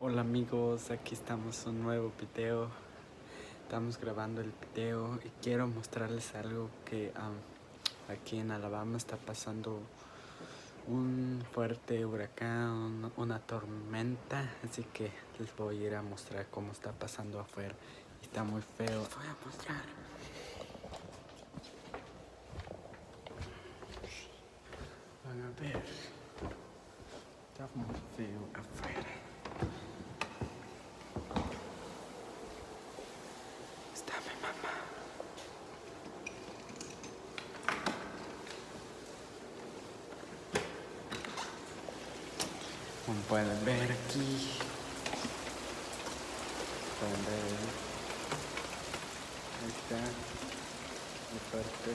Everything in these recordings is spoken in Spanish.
Hola amigos, aquí estamos un nuevo video. Estamos grabando el video y quiero mostrarles algo que aquí en Alabama está pasando un fuerte huracán, una tormenta, así que les voy a ir a mostrar cómo está pasando afuera. Está muy feo. Voy a mostrar. Van a ver. Está muy feo afuera. Está mi mamá. Como pueden ver aquí, pueden ver, ahí está, muy fuerte.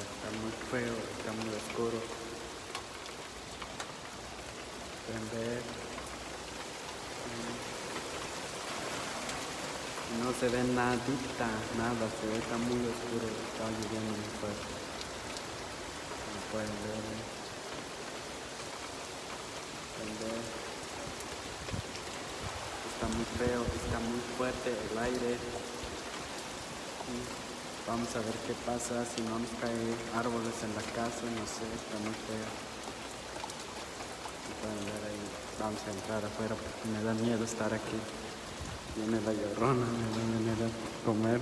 Está muy feo, está muy oscuro. Pueden ver, no se ve nadita, nada, se ve, está muy oscuro, está lloviendo muy fuerte. Como pueden ver, está muy feo, está muy fuerte el aire. Vamos a ver qué pasa, si no nos caen árboles en la casa, no sé, está muy feo. Pueden ver ahí, vamos a entrar afuera porque me da miedo estar aquí. Viene la llorona, me va a venir a comer.